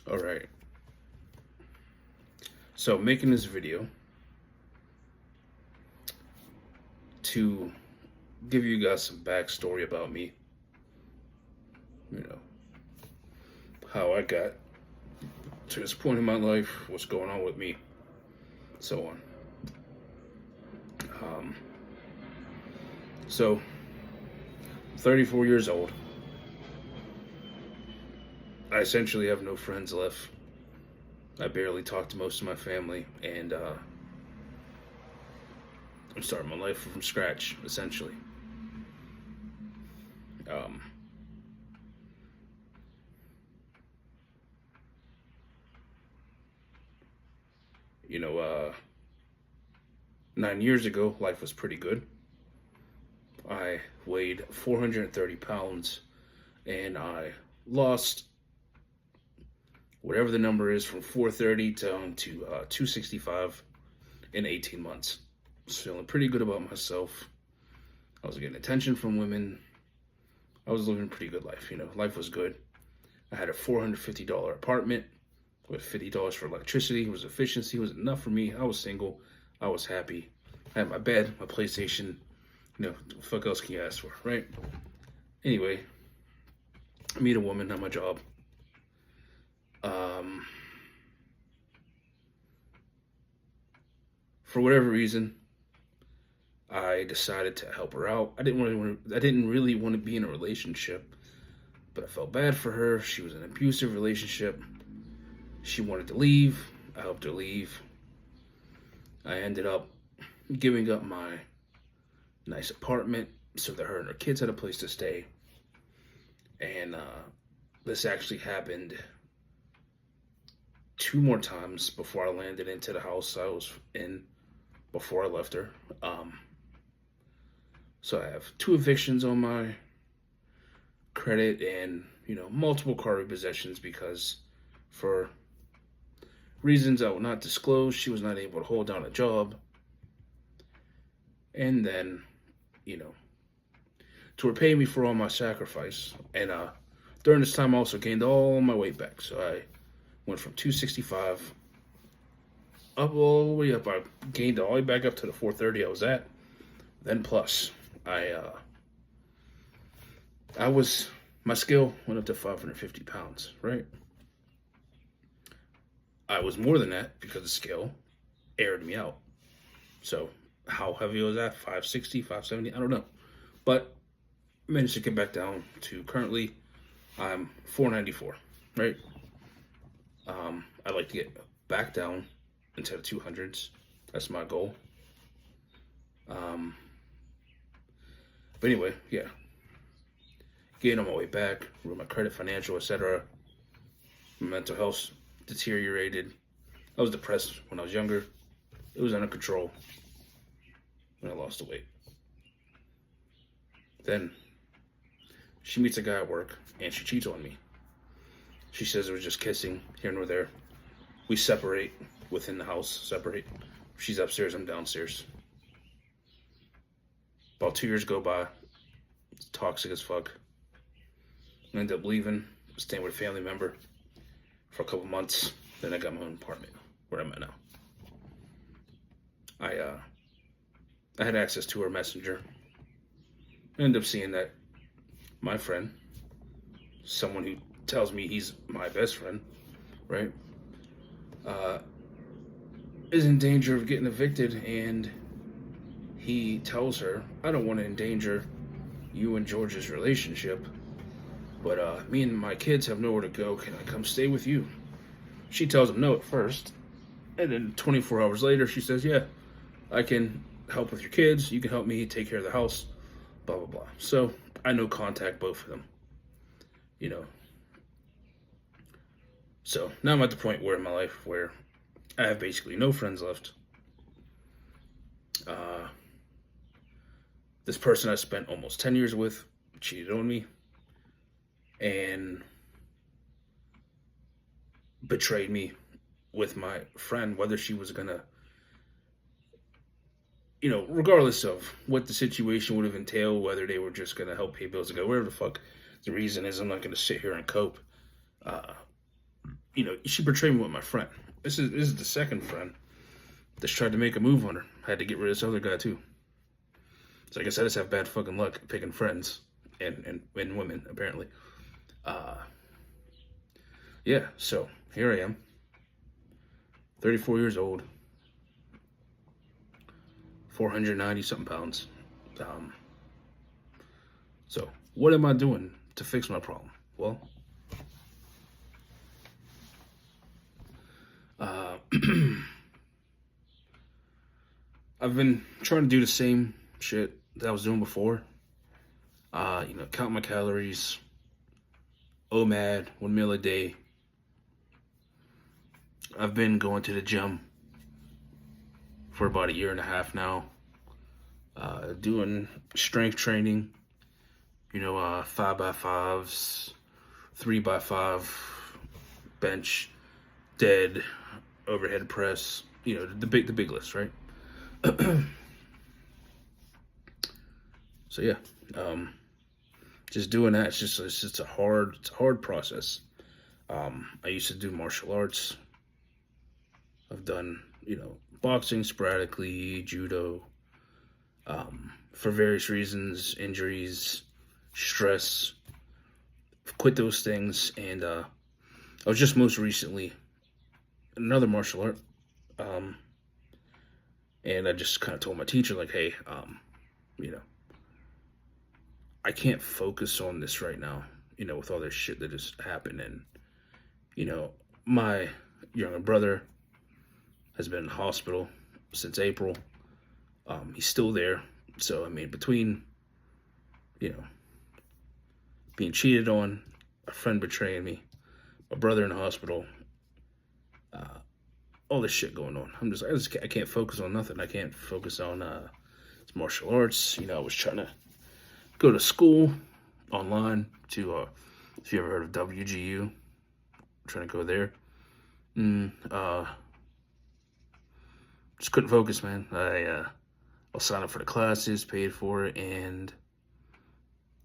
All right. So, making this video to give you guys some backstory about me. You know, how I got to this point in my life, what's going on with me, so on. Um, so, 34 years old. I essentially have no friends left. I barely talk to most of my family, and I'm starting my life from scratch, essentially. Um, you know, 9 years ago, life was pretty good. I weighed 430 pounds, and I lost whatever the number is from 430 down to 265 in 18 months. I was feeling pretty good about myself. I was getting attention from women. I was living a pretty good life. Life was good. I had a $450 apartment with $50 for electricity. It was efficiency. It was enough for me. I was single. I was happy. I had my bed, my PlayStation. What the fuck else can you ask for, right? Anyway, I meet a woman at my job. For whatever reason, I decided to help her out. I didn't really want to be in a relationship, but I felt bad for her. She was in an abusive relationship. She wanted to leave. I helped her leave. I ended up giving up my nice apartment so that her and her kids had a place to stay. And this actually happened 2 more times before I landed into the house I was in before I left her. So I have 2 evictions on my credit and, multiple car repossessions because for reasons I will not disclose, she was not able to hold down a job. And then, to repay me for all my sacrifice. And during this time, I also gained all my weight back. So I went from 265 up all the way up. I gained all the way back up to the 430 I was at. Then plus, my scale went up to 550 pounds, right? I was more than that because the scale aired me out. So how heavy was that? 560, 570? I don't know. But I managed to get back down to currently I'm 494, right? I'd like to get back down into the 200s. That's my goal. But anyway, yeah. Getting on my way back, with my credit, financial, etc. My mental health deteriorated. I was depressed when I was younger. It was under control when I lost the weight. Then she meets a guy at work and she cheats on me. She says it was just kissing here nor there. We separate within the house, separate. She's upstairs, I'm downstairs. About 2 years go by. It's toxic as fuck. I ended up leaving, staying with a family member for a couple months. Then I got my own apartment where I'm at now. I had access to her messenger. I ended up seeing that my friend, someone who tells me he's my best friend, right, is in danger of getting evicted, and he tells her, I don't want to endanger you and George's relationship, but me and my kids have nowhere to go. Can I come stay with you? She tells him no at first, and then 24 hours later, she says, yeah, I can help with your kids. You can help me take care of the house, blah, blah, blah. So I no contact both of them, So now I'm at the point where in my life where I have basically no friends left. This person I spent almost 10 years with cheated on me and betrayed me with my friend, whether she was gonna, regardless of what the situation would have entailed, whether they were just gonna help pay bills to go, whatever the fuck the reason is, I'm not gonna sit here and cope. she betrayed me with my friend. This is the second friend that's tried to make a move on her. I had to get rid of this other guy too. So I guess I just have bad fucking luck picking friends and women, apparently. Yeah, so here I am, 34 years old, 490 something pounds. So what am I doing to fix my problem? Well, I've been trying to do the same shit that I was doing before. Count my calories, OMAD, 1 meal a day. I've been going to the gym for about 1.5 years now, doing strength training, 5x5s, 3x5, bench, dead, overhead press, the big list, right? So yeah, just doing that. It's just a hard process. I used to do martial arts. I've done, boxing sporadically, judo, for various reasons, injuries, stress. I've quit those things, and I was just most recently in another martial art, and I just kind of told my teacher, like, hey, I can't focus on this right now, with all this shit that just happened, and, my younger brother has been in the hospital since April. He's still there. So, between, being cheated on, a friend betraying me, my brother in the hospital, all this shit going on, I can't focus on nothing. I can't focus on martial arts. I was trying to go to school online to, if you ever heard of WGU, trying to go there. Just couldn't focus, man. I'll sign up for the classes, paid for it, and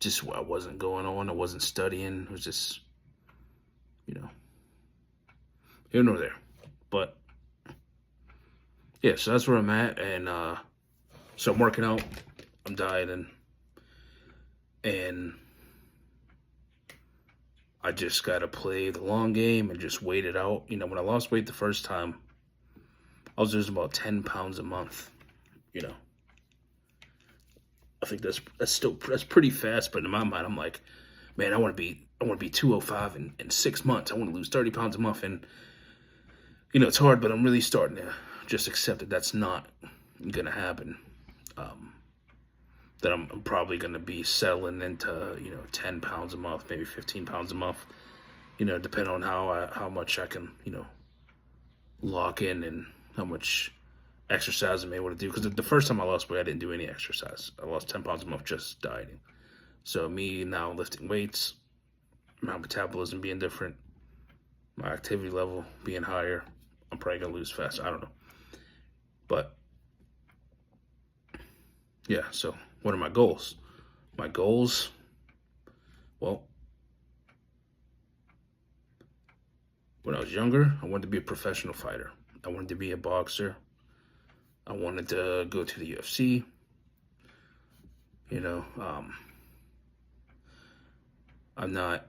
just I wasn't going on. I wasn't studying. It was just, here nor there. But yeah, so that's where I'm at, and so I'm working out. I'm dieting, and I just gotta play the long game and just wait it out. When I lost weight the first time, I was losing about 10 pounds a month. I think that's pretty fast, but in my mind, I'm like, man, I want to be 205 in 6 months. I want to lose 30 pounds a month, and it's hard, but I'm really starting to just accept that that's not gonna happen. That I'm probably gonna be settling into 10 pounds a month, maybe 15 pounds a month. Depending on how much I can lock in and how much exercise I'm able to do. Because the first time I lost weight, I didn't do any exercise. I lost 10 pounds a month just dieting. So me now lifting weights, my metabolism being different, my activity level being higher, I'm probably going to lose faster. I don't know. But yeah, so what are my goals? My goals, well, when I was younger, I wanted to be a professional fighter. I wanted to be a boxer. I wanted to go to the UFC. I'm not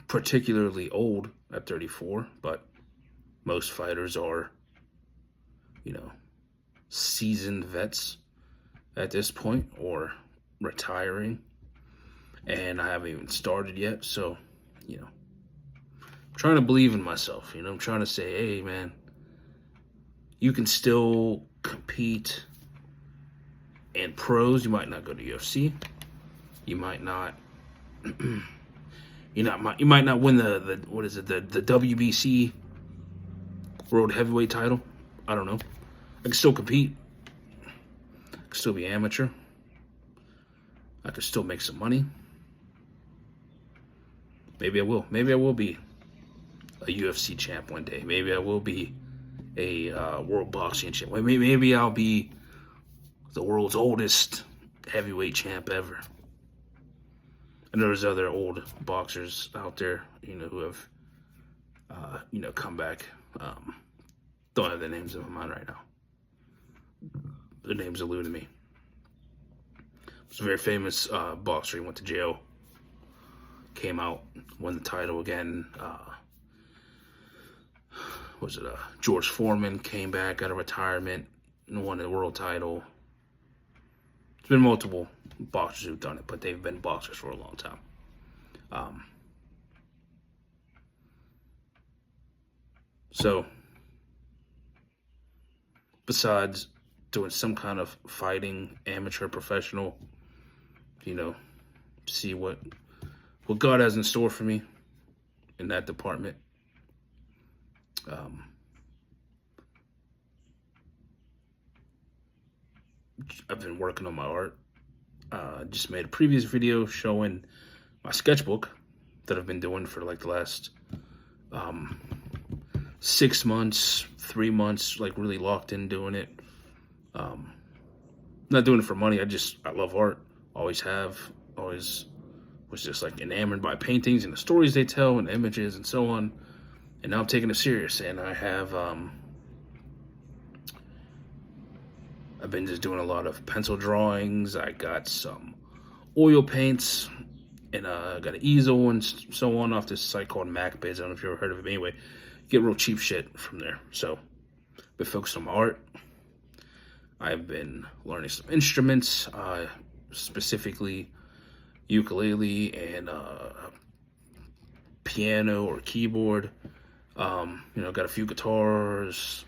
particularly old at 34, but most fighters are, seasoned vets at this point or retiring. And I haven't even started yet, so, trying to believe in myself. I'm trying to say, hey, man, you can still compete in pros. You might not go to UFC. You might not. You might not win the WBC World Heavyweight title. I don't know. I can still compete. I can still be amateur. I can still make some money. Maybe I will. Maybe I will be a UFC champ one day. Maybe I will be a world boxing champ. Maybe I'll be the world's oldest heavyweight champ ever. I know there's other old boxers out there, who have come back. Don't have the names in my mind right now. The names eluded me. It's a very famous boxer. He went to jail, came out, won the title again. George Foreman came back out of retirement and won the world title. There's been multiple boxers who've done it, but they've been boxers for a long time. So, besides doing some kind of fighting, amateur, professional, see what God has in store for me in that department. I've been working on my art. Just made a previous video showing my sketchbook that I've been doing for like the last 6 months, 3 months, like really locked in doing it. Not doing it for money. I love art. Always have. Always was just like enamored by paintings and the stories they tell and images and so on. And now I'm taking it serious, and I have I've been just doing a lot of pencil drawings. I got some oil paints, and I got an easel and so on off this site called MacBiz. I don't know if you've ever heard of it. But anyway, get real cheap shit from there. So, been focused on my art. I've been learning some instruments, specifically ukulele and piano or keyboard. Got a few guitars.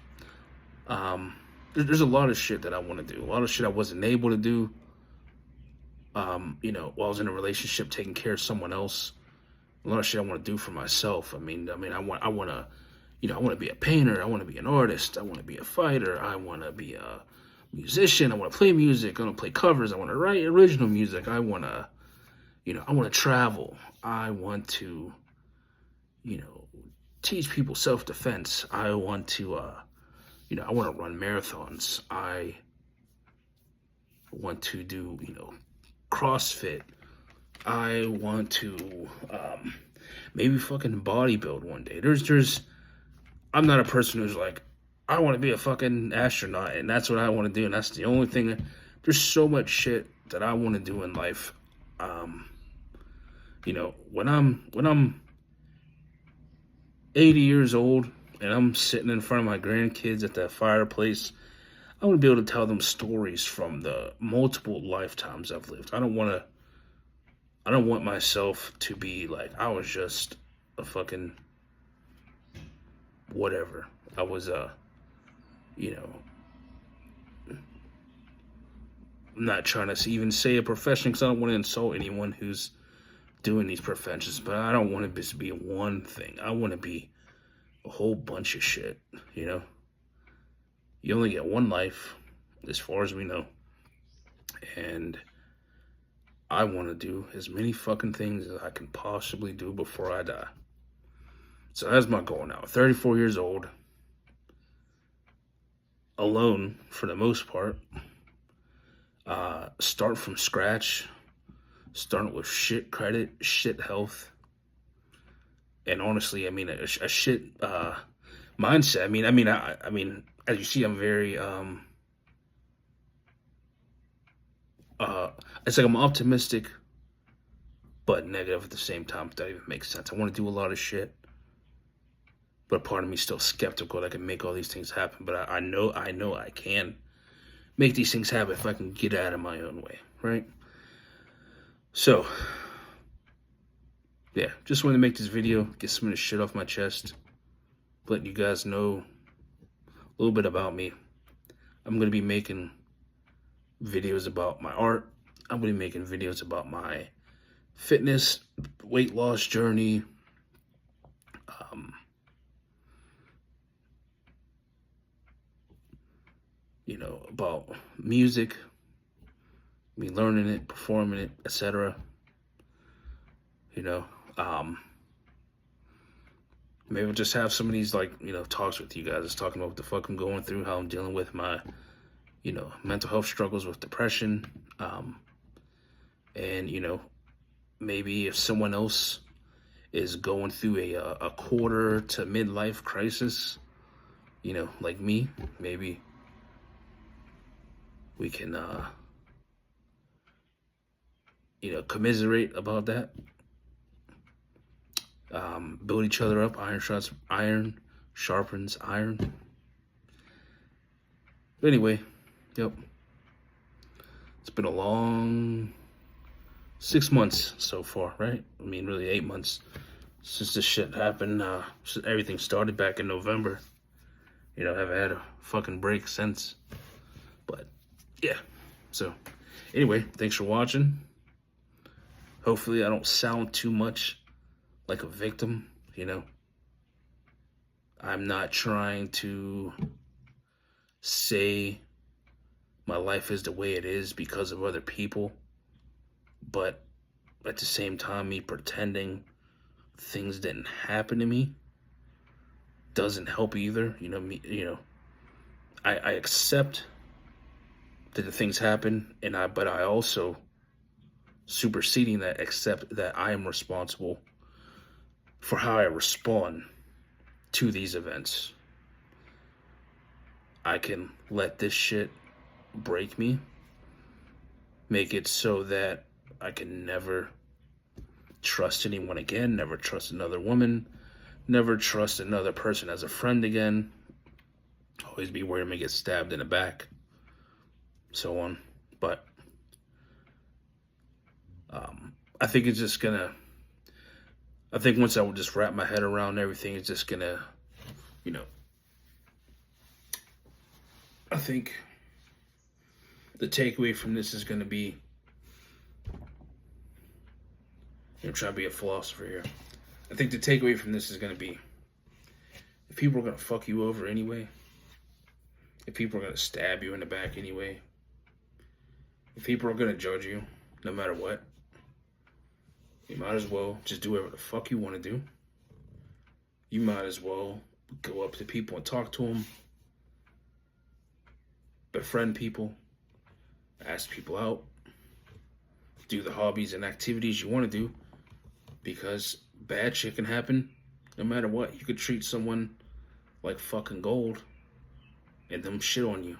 There's a lot of shit that I want to do. A lot of shit I wasn't able to do. While I was in a relationship taking care of someone else. A lot of shit I want to do for myself. I want to be a painter. I want to be an artist. I want to be a fighter. I want to be a musician. I want to play music. I want to play covers. I want to write original music. I want to travel. I want to, teach people self-defense. I want to, I want to run marathons. I want to do, CrossFit. I want to, maybe fucking bodybuild one day. I'm not a person who's like, I want to be a fucking astronaut and that's what I want to do. And that's the only thing. There's so much shit that I want to do in life. When I'm 80 years old and I'm sitting in front of my grandkids at that fireplace, I want to be able to tell them stories from the multiple lifetimes I've lived. I don't want myself to be like, I was just a fucking whatever. I was I'm not trying to even say a profession because I don't want to insult anyone who's doing these professions, but I don't want to just be one thing. I want to be a whole bunch of shit, You only get one life, as far as we know. And I want to do as many fucking things as I can possibly do before I die. So that's my goal now. 34 years old. Alone, for the most part. Start from scratch. Starting with shit credit, shit health. And honestly, a shit mindset. As you see, I'm very it's like I'm optimistic but negative at the same time, if that even makes sense. I want to do a lot of shit, but part of me is still skeptical that I can make all these things happen. But I know I can make these things happen if I can get out of my own way, right? So, yeah, just wanted to make this video, get some of this shit off my chest, letting you guys know a little bit about me. I'm going to be making videos about my art. I'm going to be making videos about my fitness, weight loss journey, about music, me learning it, performing it, etc. Maybe I'll just have some of these, talks with you guys, just talking about what the fuck I'm going through, how I'm dealing with my, mental health struggles with depression. And, maybe if someone else is going through a quarter to midlife crisis, like me, maybe we can, commiserate about that. Build each other up. Iron sharpens iron. But anyway, yep. It's been a long 6 months so far, right? I mean, really 8 months since this shit happened. Since everything started back in November. Haven't had a fucking break since. But yeah. So anyway, thanks for watching. Hopefully I don't sound too much like a victim, I'm not trying to say my life is the way it is because of other people, but at the same time, me pretending things didn't happen to me doesn't help either. I accept that the things happen, but I also, superseding that, accept that I am responsible for how I respond to these events. I can let this shit break me, make it so that I can never trust anyone again, never trust another woman, never trust another person as a friend again, always be worried I'm gonna get stabbed in the back, so on. But I think it's just gonna, I think once I would just wrap my head around everything, it's just gonna, I think the takeaway from this is gonna be, I'm trying to be a philosopher here. I think the takeaway from this is gonna be, if people are gonna fuck you over anyway, if people are gonna stab you in the back anyway, if people are gonna judge you, no matter what, you might as well just do whatever the fuck you want to do. You might as well go up to people and talk to them, befriend people, ask people out, do the hobbies and activities you want to do, because bad shit can happen no matter what. You could treat someone like fucking gold and them shit on you.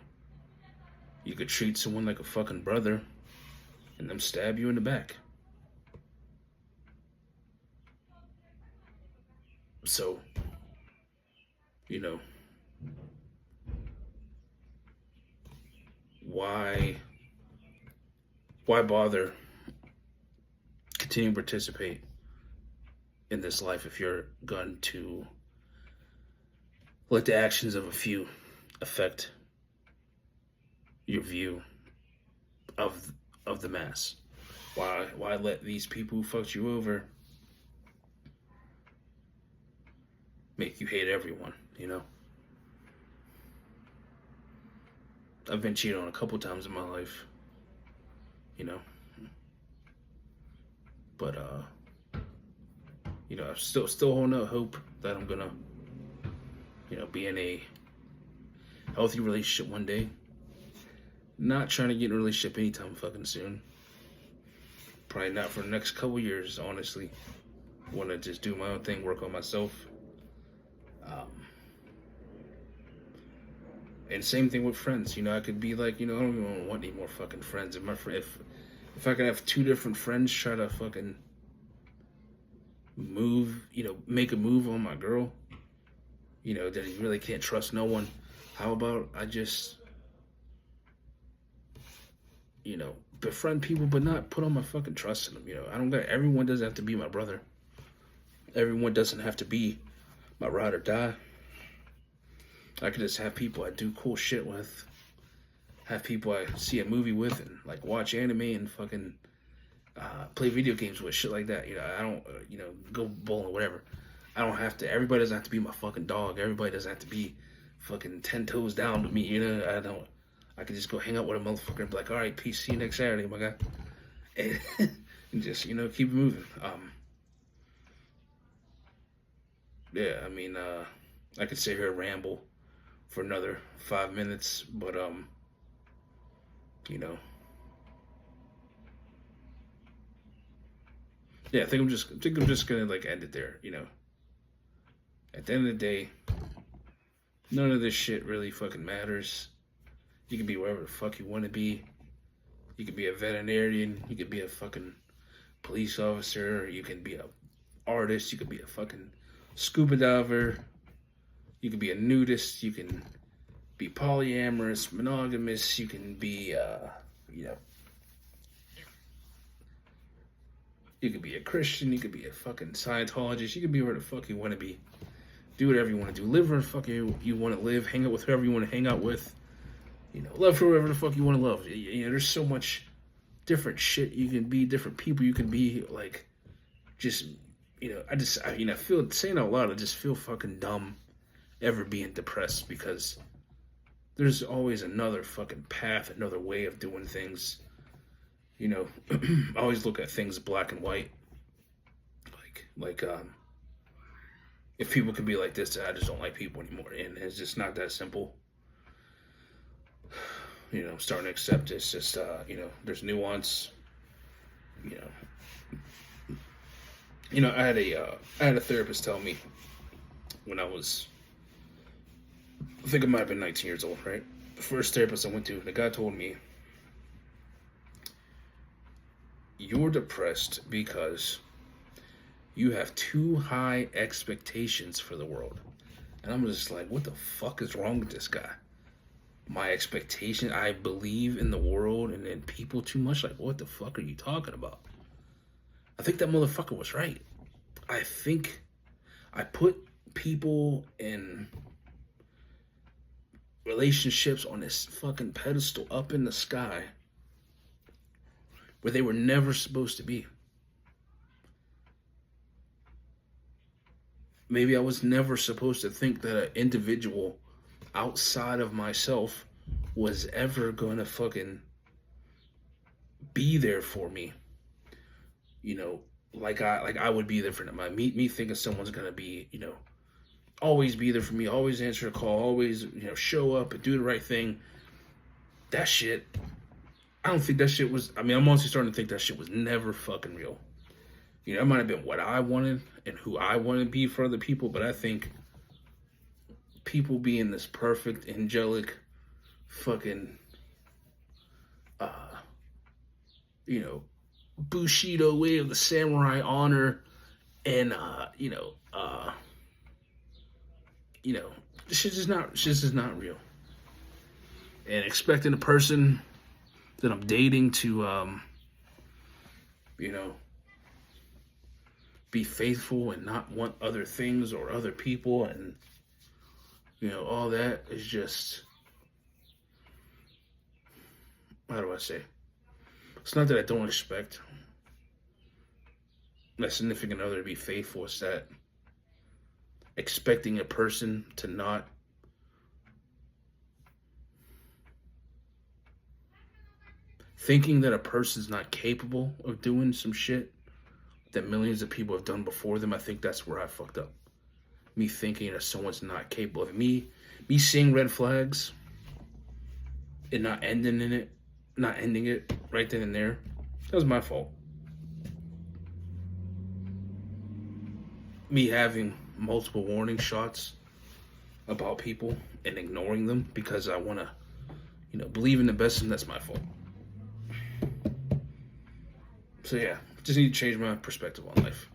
You could treat someone like a fucking brother and them stab you in the back. So, why bother continuing to participate in this life if you're going to let the actions of a few affect your view of the mass? Why let these people who fucked you over make you hate everyone, I've been cheated on a couple times in my life, but I'm still holding out hope that I'm gonna, be in a healthy relationship one day. Not trying to get in a relationship anytime fucking soon. Probably not for the next couple years, honestly. Want to just do my own thing, work on myself. And same thing with friends. I could be like, I don't even want any more fucking friends. If I could have two different friends try to fucking move, make a move on my girl, that he really can't trust no one. How about I just, befriend people, but not put all my fucking trust in them. Everyone doesn't have to be my brother. Everyone doesn't have to be my ride or die. I could just have people I do cool shit with, have people I see a movie with, and like watch anime and fucking play video games with, shit like that. I don't, go bowling, whatever. I don't have to. Everybody doesn't have to be my fucking dog. Everybody doesn't have to be fucking 10 toes down with me. I don't. I could just go hang out with a motherfucker and be like, all right, peace, see you next Saturday, my guy, and just keep it moving. Yeah, I mean, I could sit here and ramble for another 5 minutes, but yeah, I think I'm just gonna like end it there. At the end of the day, none of this shit really fucking matters. You can be wherever the fuck you want to be. You could be a veterinarian. You could be a fucking police officer. You can be a artist. You could be a fucking scuba diver. You could be a nudist. You can be polyamorous, monogamous. You can be, you could be a Christian. You could be a fucking Scientologist. You could be where the fuck you want to be. Do whatever you want to do. Live where the fuck you want to live. Hang out with whoever you want to hang out with. Love whoever the fuck you want to love. There's so much different shit you can be, different people you can be. Like, just, I feel, saying out loud, I just feel fucking dumb ever being depressed because there's always another fucking path, another way of doing things. I always look at things black and white. Like, if people could be like this, I just don't like people anymore. And it's just not that simple. Starting to accept it's just, there's nuance. I had a therapist tell me when I think I might have been 19 years old, right? The first therapist I went to, the guy told me, you're depressed because you have too high expectations for the world. And I'm just like, what the fuck is wrong with this guy? My expectation, I believe in the world and in people too much. Like, what the fuck are you talking about? I think that motherfucker was right. I think I put people in relationships on this fucking pedestal up in the sky where they were never supposed to be. Maybe I was never supposed to think that an individual outside of myself was ever gonna fucking be there for me. Like I would be there for them. Me thinking someone's gonna be, always be there for me, always answer a call, always, show up and do the right thing. That shit, I don't think that shit was, I'm honestly starting to think that shit was never fucking real. It might have been what I wanted and who I wanted to be for other people, but I think people being this perfect, angelic, fucking, Bushido way of the samurai honor, and this shit is not real. And expecting a person that I'm dating to, be faithful and not want other things or other people and, all that is just, how do I say? It's not that I don't expect my significant other to be faithful. It's that expecting a person to not thinking that a person's not capable of doing some shit that millions of people have done before them. I think that's where I fucked up. Me thinking that someone's not capable of me seeing red flags and not ending it right then and there. That was my fault. Me having multiple warning shots about people and ignoring them because I want to, believe in the best, and that's my fault. So yeah, just need to change my perspective on life.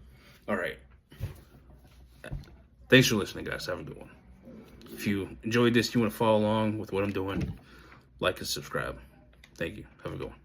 All right. Thanks for listening, guys. Have a good one. If you enjoyed this, you want to follow along with what I'm doing, like and subscribe. Thank you. Have a good one.